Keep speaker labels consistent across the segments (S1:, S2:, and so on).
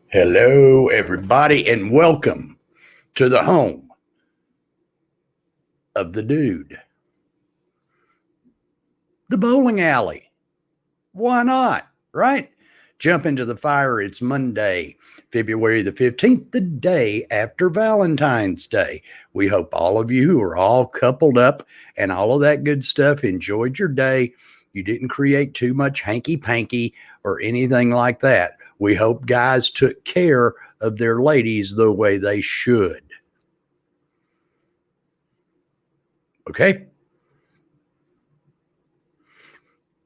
S1: Hello, everybody, and welcome to the home of the dude, the bowling alley. Why not, right? Jump into the fire. It's Monday, February the 15th, the day after Valentine's Day. We hope all of you who are all coupled up and all of that good stuff enjoyed your day. You didn't create too much hanky panky or anything like that. We hope guys took care of their ladies the way they should. Okay?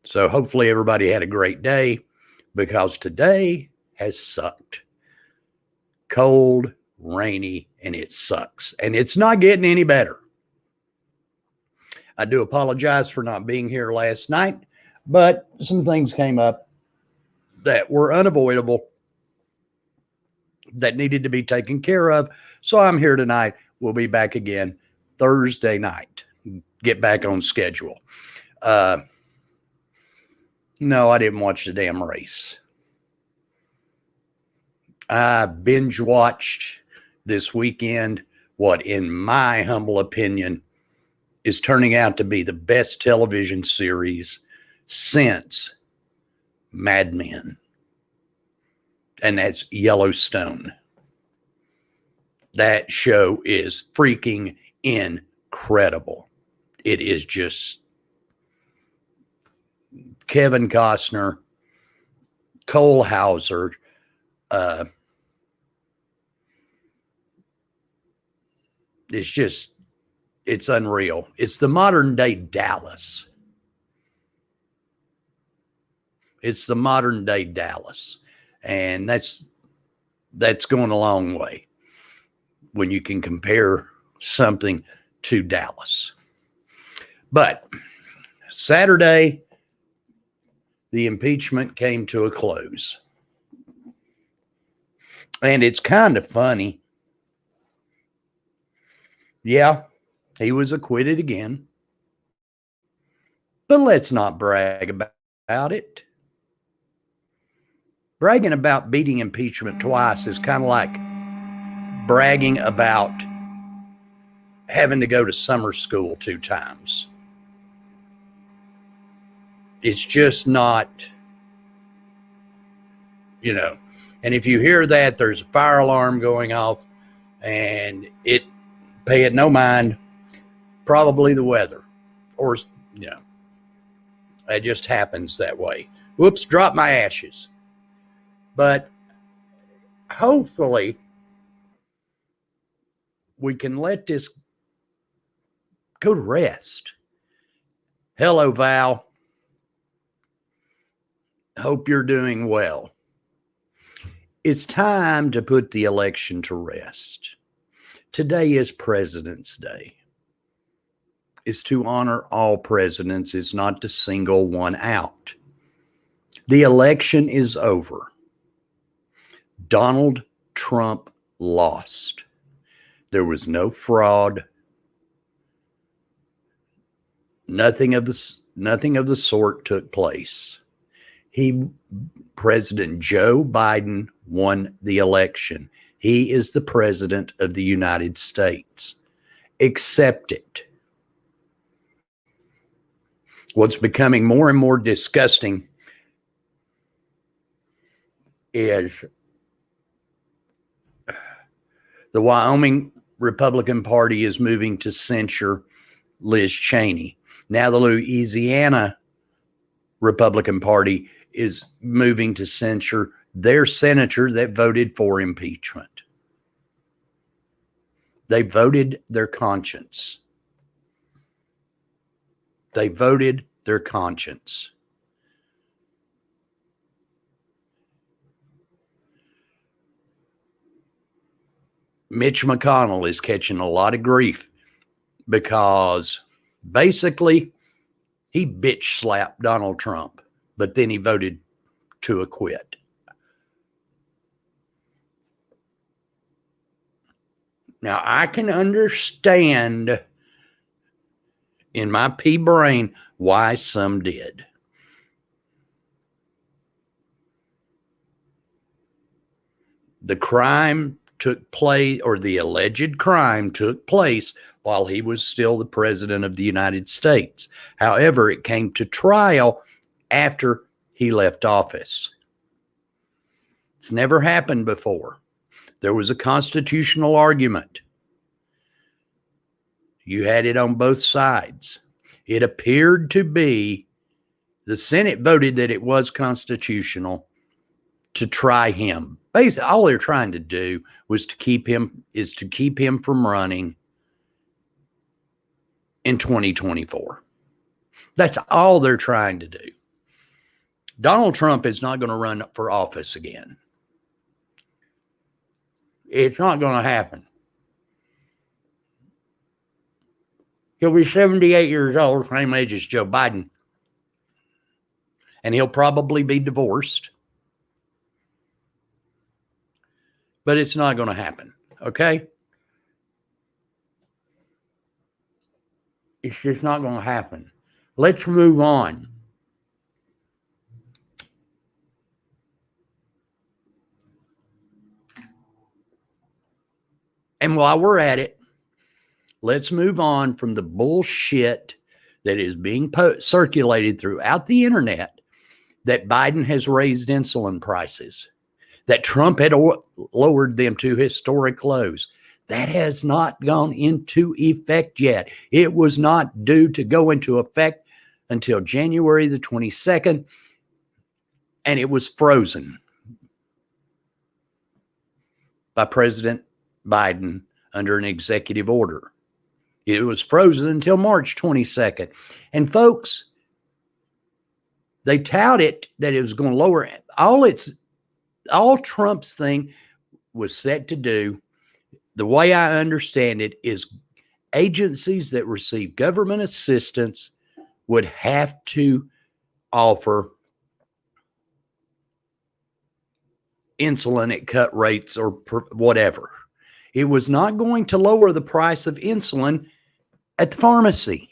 S1: So hopefully everybody had a great day because today has sucked. Cold, rainy, and it sucks. And it's not getting any better. I do apologize for not being here last night, but some things came up that were unavoidable that needed to be taken care of. So I'm here tonight. We'll be back again Thursday night. Get back on schedule. No, I didn't watch the damn race. I binge watched this weekend what, in my humble opinion, is turning out to be the best television series since Mad Men. And that's Yellowstone. That show is freaking incredible. It is just Kevin Costner, Cole Hauser, it's unreal. It's the modern day Dallas. It's the modern day Dallas. And that's going a long way when you can compare something to Dallas. But Saturday, the impeachment came to a close. And it's kind of funny. Yeah, he was acquitted again. But let's not brag about it. Bragging about beating impeachment twice is kind of like bragging about having to go to summer school 2 times. It's just not, and if you hear that, there's a fire alarm going off and pay it no mind, probably the weather or, it just happens that way. Whoops, drop my ashes. But hopefully we can let this go to rest. Hello, Val. Hope you're doing well. It's time to put the election to rest. Today is President's Day. It's to honor all presidents. It's not to single one out. The election is over. Donald Trump lost. There was no fraud. Nothing of the sort took place. President Joe Biden won the election. He is the president of the United States. Accept it. What's becoming more and more disgusting is the Wyoming Republican Party is moving to censure Liz Cheney. Now the Louisiana Republican Party is moving to censure their senator that voted for impeachment. They voted their conscience. They voted their conscience. Mitch McConnell is catching a lot of grief because basically he bitch slapped Donald Trump, but then he voted to acquit. Now, I can understand in my pea brain why some did. The crime took place, or the alleged crime took place while he was still the president of the United States. However, it came to trial after he left office. It's never happened before. There was a constitutional argument. You had it on both sides. It appeared to be, the Senate voted that it was constitutional to try him. Basically, all they're trying to do was to keep him from running in 2024. That's all they're trying to do. Donald Trump is not going to run for office again. It's not going to happen. He'll be 78 years old, same age as Joe Biden. And he'll probably be divorced. But it's not going to happen, okay? It's just not going to happen. Let's move on. And while we're at it, let's move on from the bullshit that is being circulated throughout the internet that Biden has raised insulin prices, that Trump had lowered them to historic lows. That has not gone into effect yet. It was not due to go into effect until January the 22nd, and it was frozen by President Biden under an executive order. It was frozen until March 22nd. And folks, they touted that it was going to lower all Trump's thing was set to do. The way I understand it is agencies that receive government assistance would have to offer insulin at cut rates or whatever. It was not going to lower the price of insulin at the pharmacy.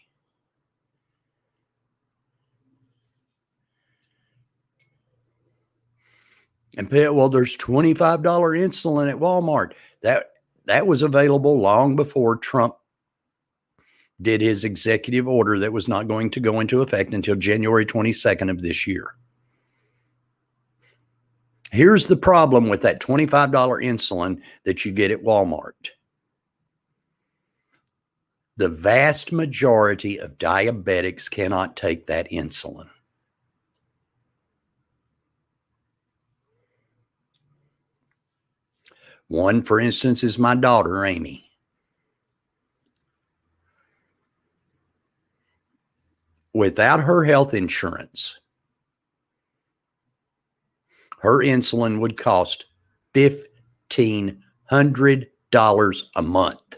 S1: And well, there's $25 insulin at Walmart. That was available long before Trump did his executive order that was not going to go into effect until January 22nd of this year. Here's the problem with that $25 insulin that you get at Walmart. The vast majority of diabetics cannot take that insulin. One, for instance, is my daughter, Amy. Without her health insurance, her insulin would cost $1,500 a month.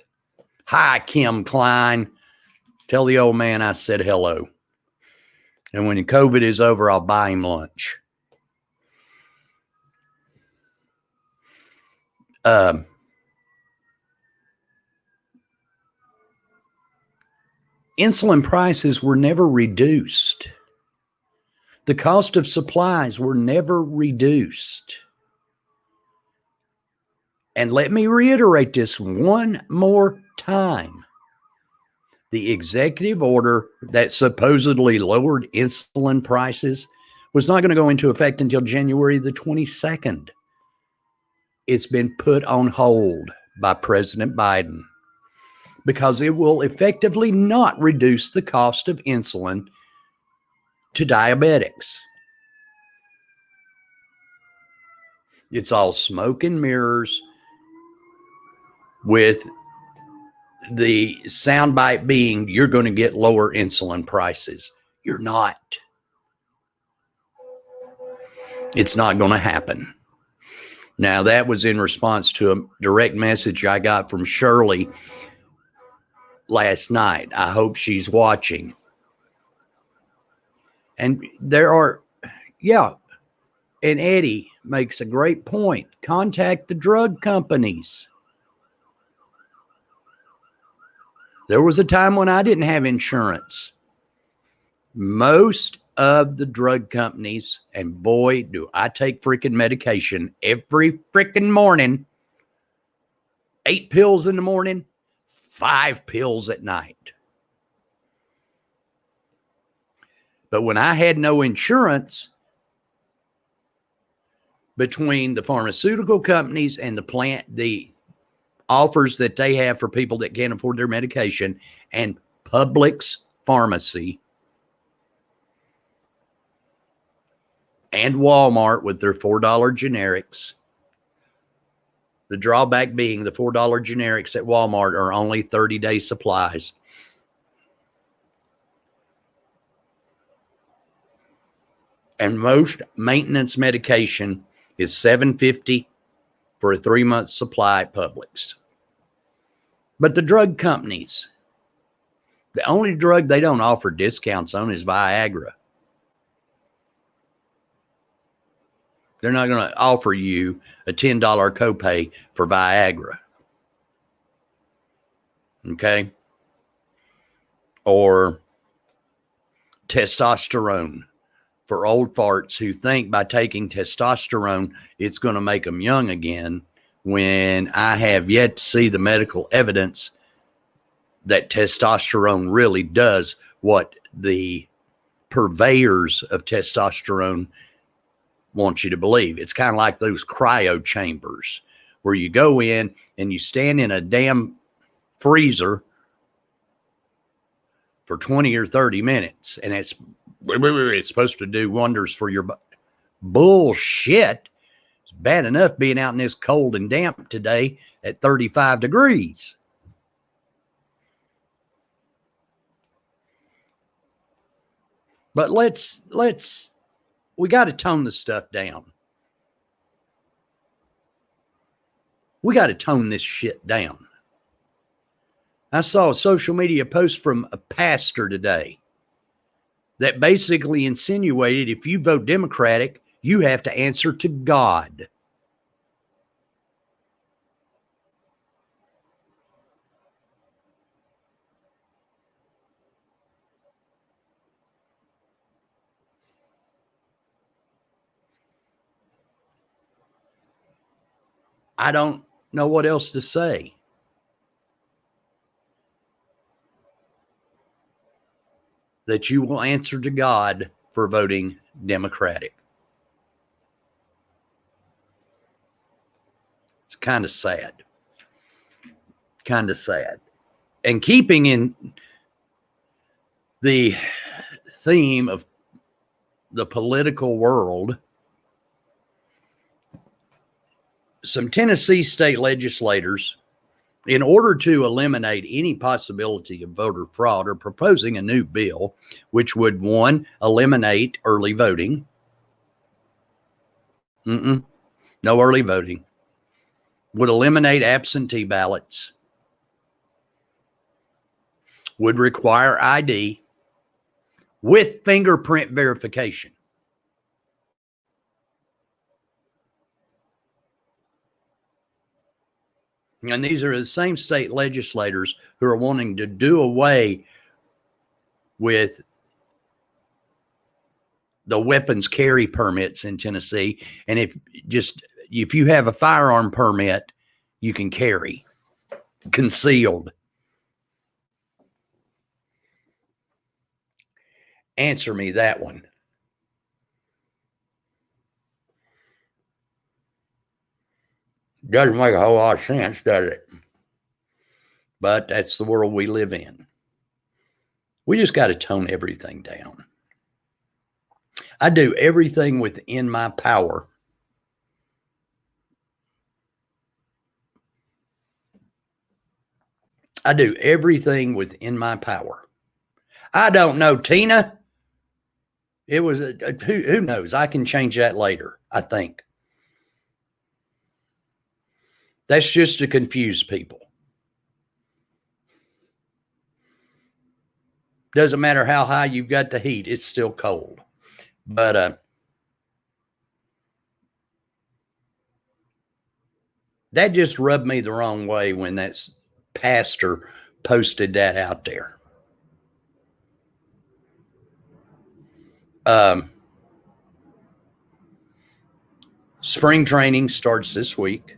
S1: Hi, Kim Klein. Tell the old man I said hello. And when COVID is over, I'll buy him lunch. Insulin prices were never reduced. The cost of supplies were never reduced. And let me reiterate this one more time. The executive order that supposedly lowered insulin prices was not going to go into effect until January the 22nd. It's been put on hold by President Biden because it will effectively not reduce the cost of insulin to diabetics. It's all smoke and mirrors, with the soundbite being, you're going to get lower insulin prices. You're not. It's not going to happen. Now, that was in response to a direct message I got from Shirley last night. I hope she's watching. And there are, and Eddie makes a great point. Contact the drug companies. There was a time when I didn't have insurance. Most of the drug companies, and boy, do I take freaking medication every freaking morning. 8 pills in the morning, 5 pills at night. But when I had no insurance, between the pharmaceutical companies and the offers that they have for people that can't afford their medication, and Publix pharmacy and Walmart with their $4 generics. The drawback being the $4 generics at Walmart are only 30-day supplies. And most maintenance medication is $7.50 for a 3-month supply at Publix. But the drug companies, the only drug they don't offer discounts on is Viagra. They're not going to offer you a $10 copay for Viagra. Okay? Or testosterone for old farts who think by taking testosterone it's going to make them young again, when I have yet to see the medical evidence that testosterone really does what the purveyors of testosterone want you to believe. It's kind of like those cryo chambers where you go in and you stand in a damn freezer for 20 or 30 minutes, and it's supposed to do wonders for your body. Bullshit. It's bad enough being out in this cold and damp today at 35 degrees. But we got to tone the stuff down. We got to tone this shit down. I saw a social media post from a pastor today that basically insinuated if you vote Democratic, you have to answer to God. I don't know what else to say. That you will answer to God for voting Democratic. It's kind of sad. Kind of sad. And keeping in the theme of the political world, some Tennessee state legislators, in order to eliminate any possibility of voter fraud, are proposing a new bill which would, one, eliminate early voting. No early voting. Would eliminate absentee ballots. Would require ID with fingerprint verification. And these are the same state legislators who are wanting to do away with the weapons carry permits in Tennessee. And if you have a firearm permit, you can carry concealed. Answer me that one. Doesn't make a whole lot of sense, does it? But that's the world we live in. We just got to tone everything down. I do everything within my power I don't know, Tina. It was who knows? I can change that later, I think. That's just to confuse people. Doesn't matter how high you've got the heat, it's still cold. But that just rubbed me the wrong way when that pastor posted that out there. Um, Spring training starts this week.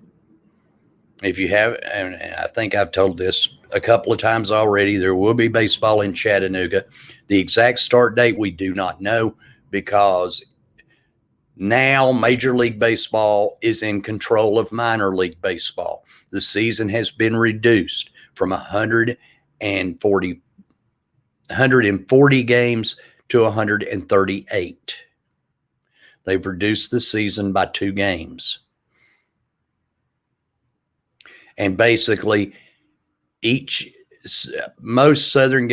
S1: If you have, and I think I've told this a couple of times already, there will be baseball in Chattanooga. The exact start date we do not know, because now Major League Baseball is in control of minor league baseball. The season has been reduced from 140 games to 138. They've reduced the season by 2 games. And basically, most Southern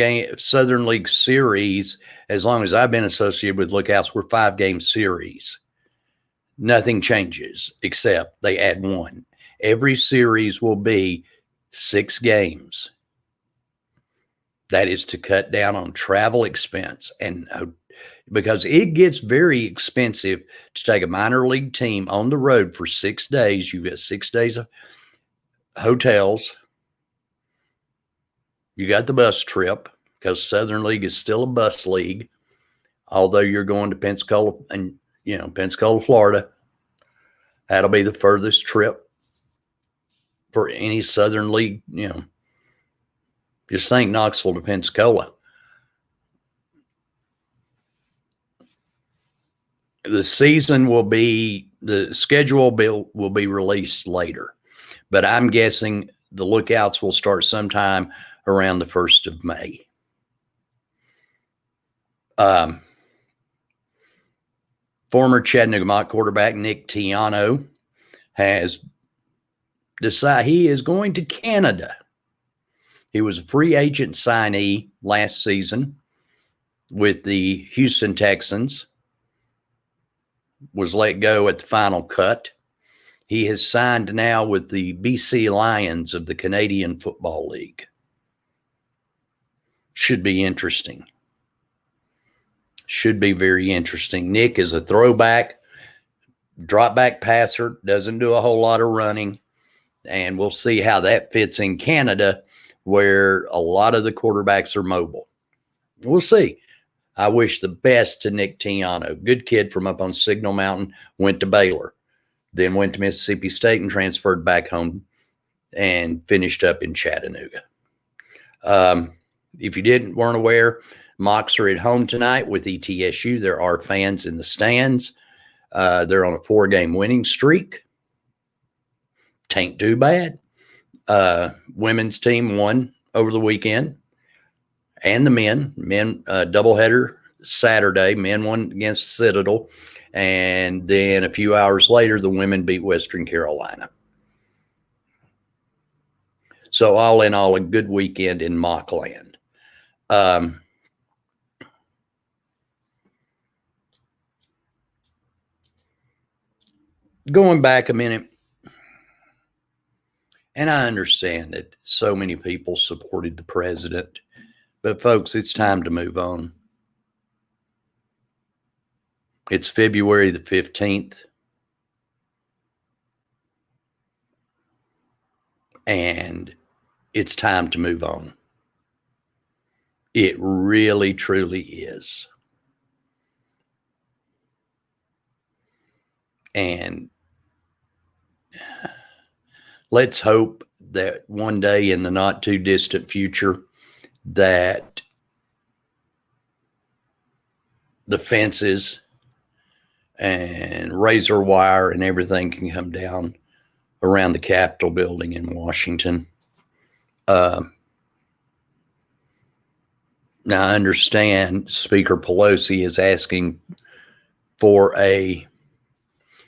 S1: League series, as long as I've been associated with Lookouts, were 5-game series. Nothing changes except they add one. Every series will be 6 games. That is to cut down on travel expense, and because it gets very expensive to take a minor league team on the road for 6 days. You get 6 days of hotels. You got the bus trip, because Southern League is still a bus league, although you're going to Pensacola and Pensacola, Florida. That'll be the furthest trip for any Southern League. Just think Knoxville to Pensacola. The schedule will be released later, but I'm guessing the Lookouts will start sometime around the 1st of May. Former Chattanooga Mock quarterback Nick Tiano has decided he is going to Canada. He was a free agent signee last season with the Houston Texans, was let go at the final cut. He has signed now with the BC Lions of the Canadian Football League. Should be interesting. Should be very interesting. Nick is a throwback, drop back passer, doesn't do a whole lot of running, and we'll see how that fits in Canada, where a lot of the quarterbacks are mobile. We'll see. I wish the best to Nick Tiano. Good kid from up on Signal Mountain, went to Baylor, then went to Mississippi State and transferred back home and finished up in Chattanooga. If you weren't aware, Mocks are at home tonight with ETSU. There are fans in the stands. They're on a 4-game winning streak. Tain't too bad. Women's team won over the weekend, and the men doubleheader Saturday. Men won against Citadel, and then a few hours later, the women beat Western Carolina. So all in all, a good weekend in Mockland. Going back a minute, and I understand that so many people supported the president, but folks, it's time to move on. It's February the 15th, and it's time to move on. It really, truly is. And let's hope that one day in the not too distant future that the fences and razor wire and everything can come down around the Capitol building in Washington. Now, I understand Speaker Pelosi is asking for a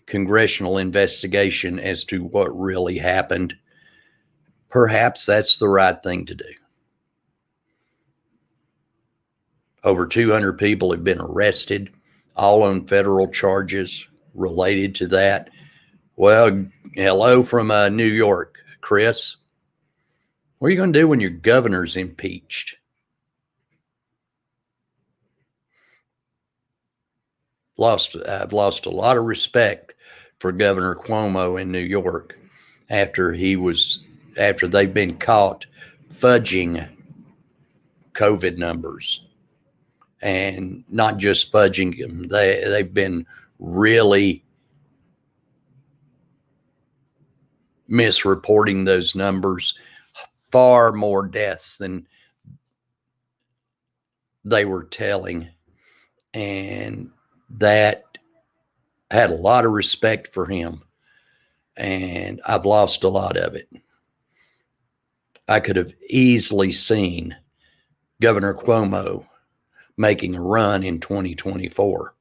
S1: congressional investigation as to what really happened. Perhaps that's the right thing to do. Over 200 people have been arrested, all on federal charges related to that. Well, hello from New York, Chris. What are you going to do when your governor's impeached? I've lost a lot of respect for Governor Cuomo in New York after they've been caught fudging COVID numbers. and not just fudging them. They've been really misreporting those numbers. Far more deaths than they were telling. And that had a lot of respect for him. And I've lost a lot of it. I could have easily seen Governor Cuomo making a run in 2024.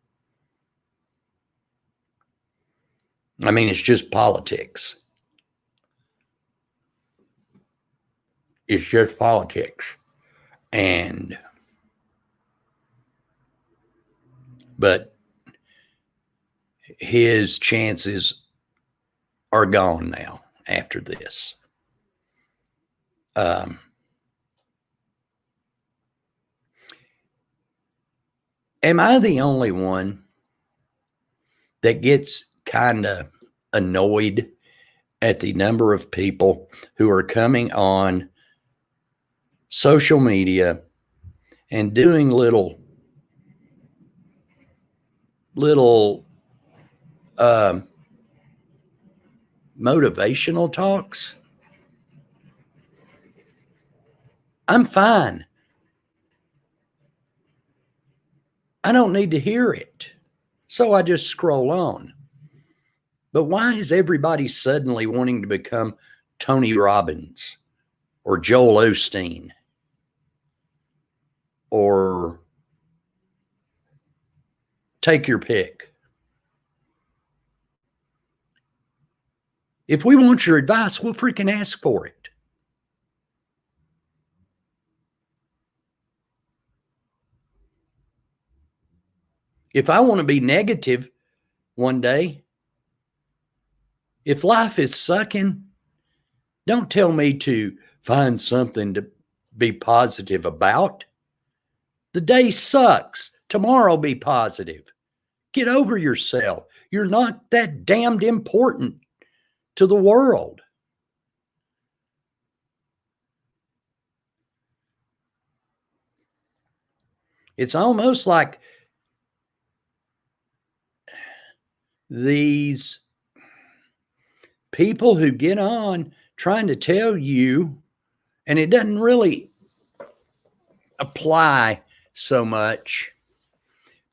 S1: I mean, it's just politics. It's just politics. But his chances are gone now after this. Am I the only one that gets kind of annoyed at the number of people who are coming on social media and doing little motivational talks? I'm fine. I don't need to hear it. So I just scroll on. But why is everybody suddenly wanting to become Tony Robbins or Joel Osteen or take your pick? If we want your advice, we'll freaking ask for it. If I want to be negative one day, if life is sucking, don't tell me to find something to be positive about. The day sucks. Tomorrow be positive. Get over yourself. You're not that damned important to the world. It's almost like these people who get on trying to tell you, and it doesn't really apply so much.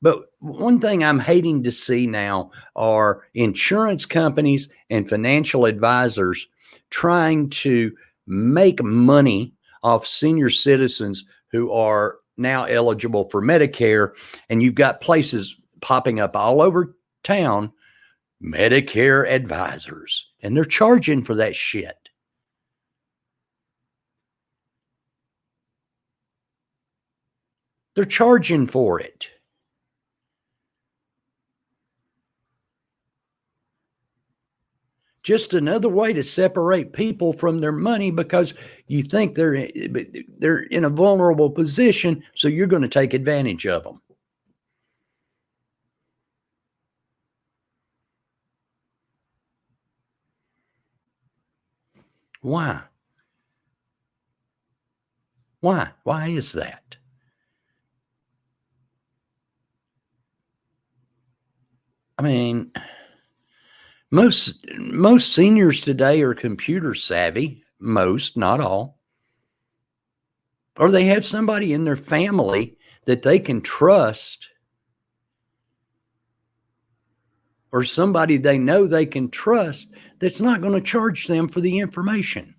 S1: But one thing I'm hating to see now are insurance companies and financial advisors trying to make money off senior citizens who are now eligible for Medicare. And you've got places popping up all over town, Medicare advisors, and they're charging for that shit. They're charging for it. Just another way to separate people from their money because you think they're in a vulnerable position, so you're going to take advantage of them. Why? Why? Why is that? I mean, most seniors today are computer savvy. Most, not all. Or they have somebody in their family that they can trust, or somebody they know they can trust that's not going to charge them for the information.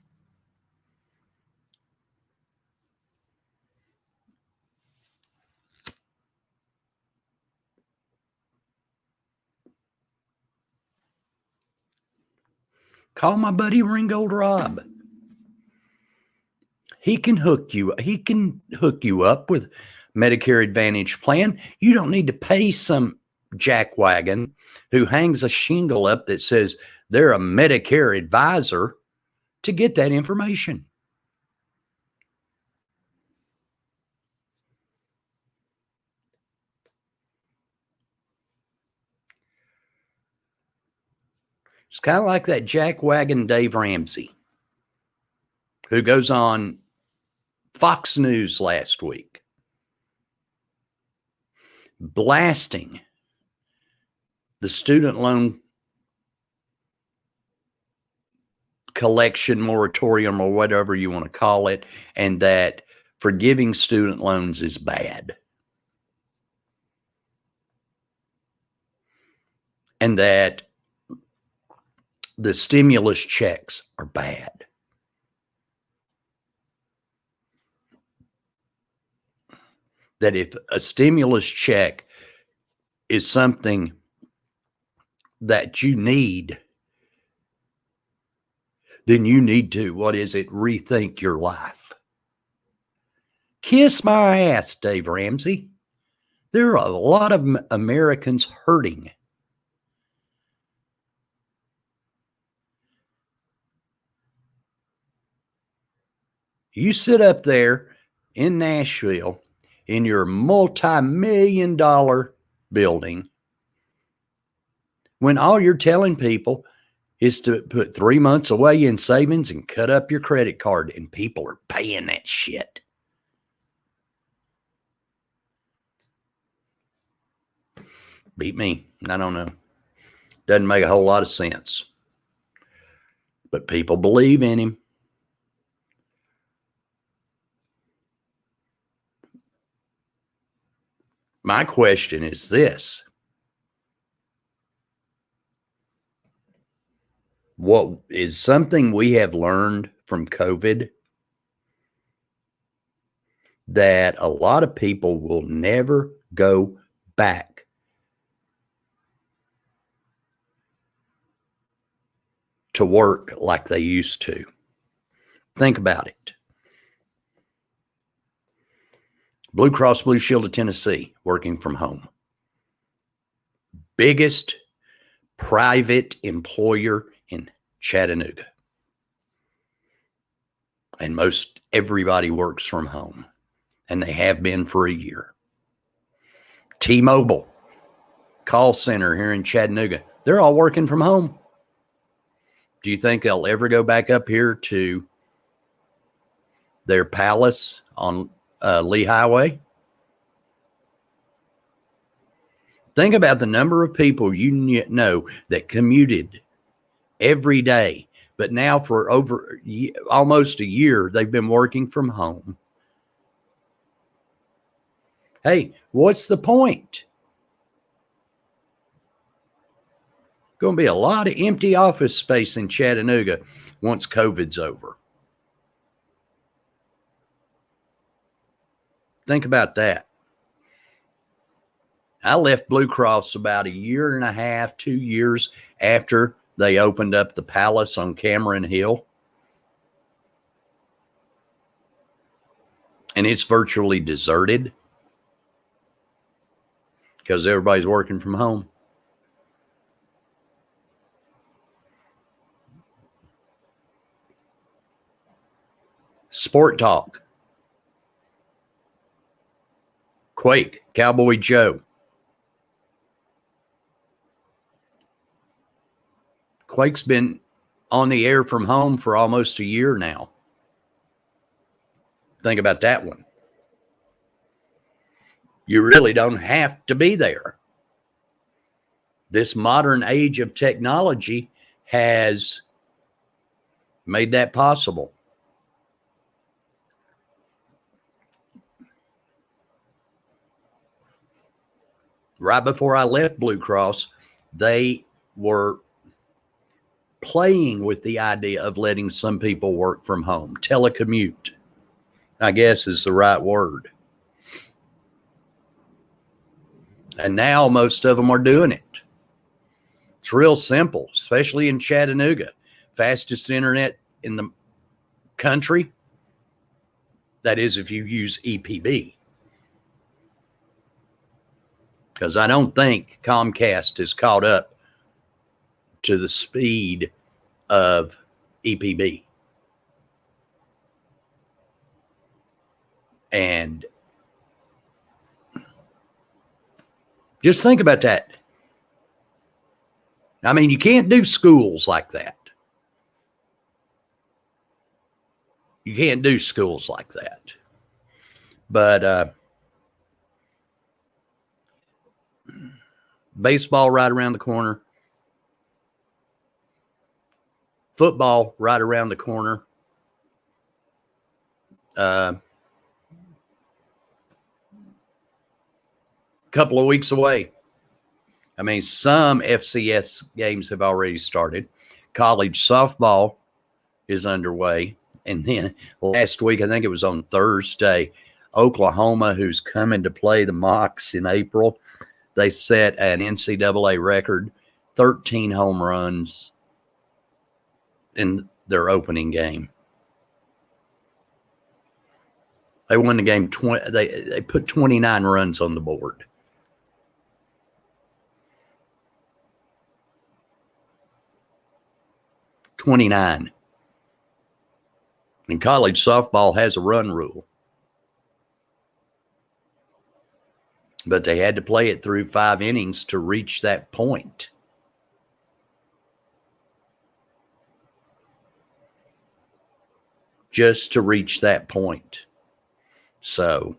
S1: Call my buddy Ringgold Rob. He can hook you up with Medicare Advantage plan. You don't need to pay some jackwagon who hangs a shingle up that says they're a Medicare advisor to get that information. It's kind of like that jackwagon Dave Ramsey, who goes on Fox News last week blasting the student loan collection moratorium, or whatever you want to call it, and that forgiving student loans is bad. And that the stimulus checks are bad. That if a stimulus check is something that you need, then you need to, rethink your life. Kiss my ass, Dave Ramsey. There are a lot of Americans hurting. You sit up there in Nashville in your multi-million-dollar building when all you're telling people is to put 3 months away in savings and cut up your credit card, and people are paying that shit. Beat me. I don't know. Doesn't make a whole lot of sense. But people believe in him. My question is this. What is something we have learned from COVID that a lot of people will never go back to work like they used to? Think about it. Blue Cross Blue Shield of Tennessee, working from home. Biggest private employer in Chattanooga. And most everybody works from home, and they have been for a year. T-Mobile call center here in Chattanooga, they're all working from home. Do you think they'll ever go back up here to their palace on Lee Highway? Think about the number of people you know that commuted every day, but now for over almost a year, they've been working from home. Hey, what's the point? Going to be a lot of empty office space in Chattanooga once COVID's over. Think about that. I left Blue Cross about a year and a half, 2 years after they opened up the Palace on Cameron Hill. And it's virtually deserted because everybody's working from home. Sport Talk. Quake, Cowboy Joe. Quake's been on the air from home for almost a year now. Think about that one. You really don't have to be there. This modern age of technology has made that possible. Right before I left Blue Cross, they were playing with the idea of letting some people work from home. Telecommute, I guess, is the right word. And now most of them are doing it. It's real simple, especially in Chattanooga. Fastest internet in the country. That is if you use EPB. Because I don't think Comcast is caught up to the speed of EPB. And just think about that. I mean, you can't do schools like that. You can't do schools like that. But Baseball right around the corner. Football right around the corner. Couple of weeks away. I mean, some FCS games have already started. College softball is underway. And then last week, I think it was on Thursday, Oklahoma, who's coming to play the Mocs in April, they set an NCAA record, 13 home runs in their opening game. They won the game. They put 29 runs on the board. '29. And college softball has a run rule. But they had to play it through 5 innings to reach that point. Just to reach that point. So,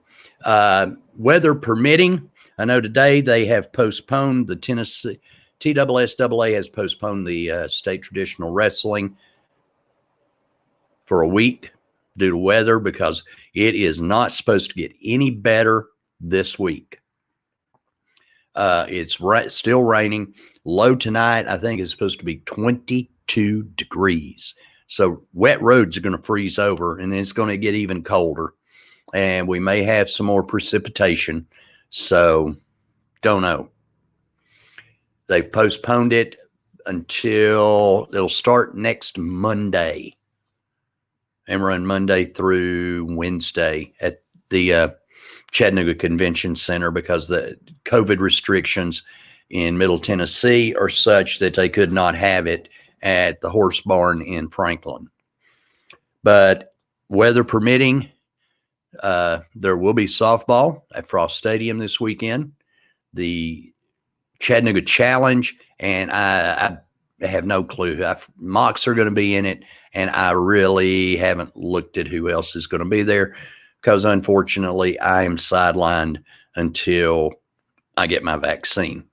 S1: weather permitting, I know today they have postponed the Tennessee TSSAA has postponed the state traditional wrestling for a week due to weather because it is not supposed to get any better this week. It's still raining. Low tonight, I think, is supposed to be 22 degrees. So wet roads are going to freeze over, and then it's going to get even colder. And we may have some more precipitation. So don't know. They've postponed it until it'll start next Monday and run Monday through Wednesday at the Chattanooga Convention Center because the COVID restrictions in Middle Tennessee are such that they could not have it at the Horse Barn in Franklin. But weather permitting, there will be softball at Frost Stadium this weekend. The Chattanooga Challenge, and I have no clue. Mocs are going to be in it, and I really haven't looked at who else is going to be there because, unfortunately, I am sidelined until I get my vaccine.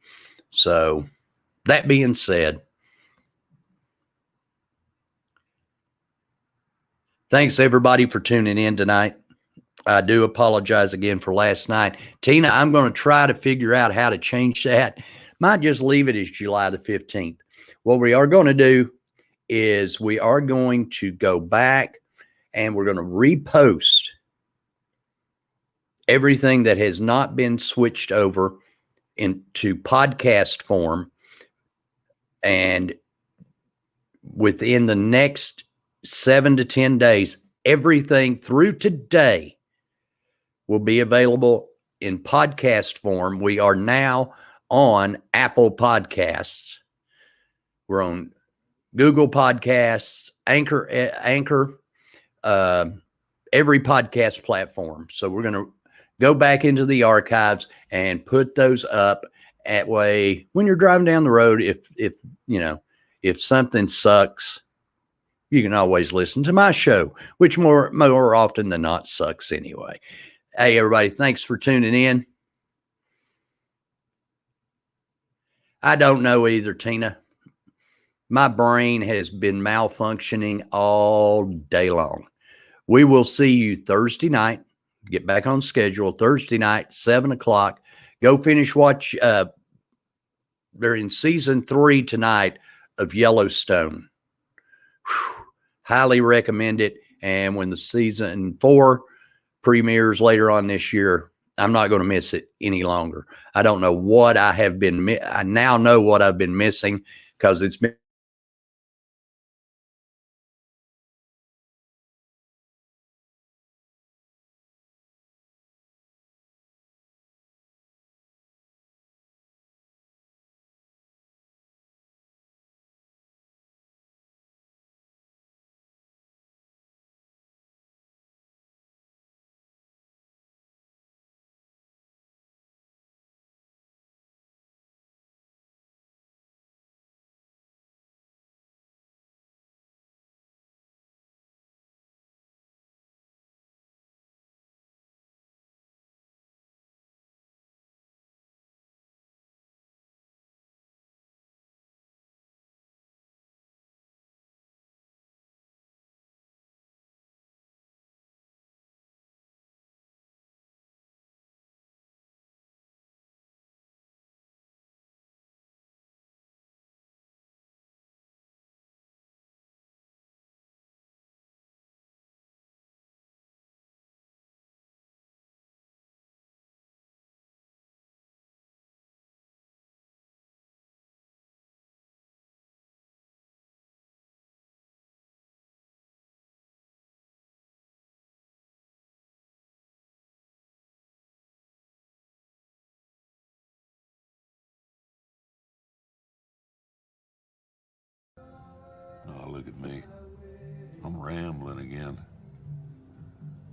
S1: So, that being said, thanks everybody for tuning in tonight. I do apologize again for last night. Tina, I'm going to try to figure out how to change that. Might just leave it as July the 15th. What we are going to do is we are going to go back and we're going to repost everything that has not been switched over into podcast form. And within the next 7 to 10 days, everything through today will be available in podcast form. We are now on Apple Podcasts. We're on Google Podcasts, Anchor, every podcast platform. So we're going to go back into the archives and put those up at way when you're driving down the road. If something sucks, you can always listen to my show, which more often than not sucks anyway. Hey, everybody, thanks for tuning in. I don't know either, Tina. My brain has been malfunctioning all day long. We will see you Thursday night. Get back on schedule Thursday night, 7 o'clock. Go finish watch. They're in season 3 tonight of Yellowstone. Whew. Highly recommend it. And when the season 4 premieres later on this year, I'm not going to miss it any longer. I don't know what I have been. I now know what I've been missing because it's been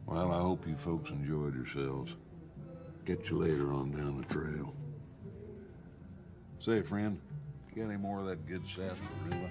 S2: Well, I hope you folks enjoyed yourselves. Catch you later on down the trail. Say, friend, you got any more of that good sarsaparilla?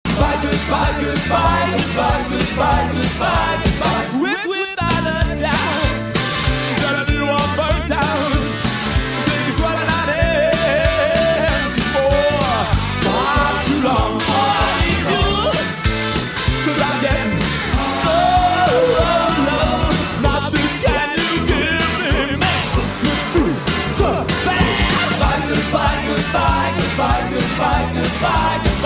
S3: Goodbye, goodbye, goodbye, goodbye, goodbye, goodbye. Without a doubt, gonna be one burnt down. Take us running out empty for far too long. All I need you, 'cause I'm getting so low. Nothing can you give me, makes me feel so bad. Goodbye, goodbye, goodbye, goodbye, goodbye, goodbye.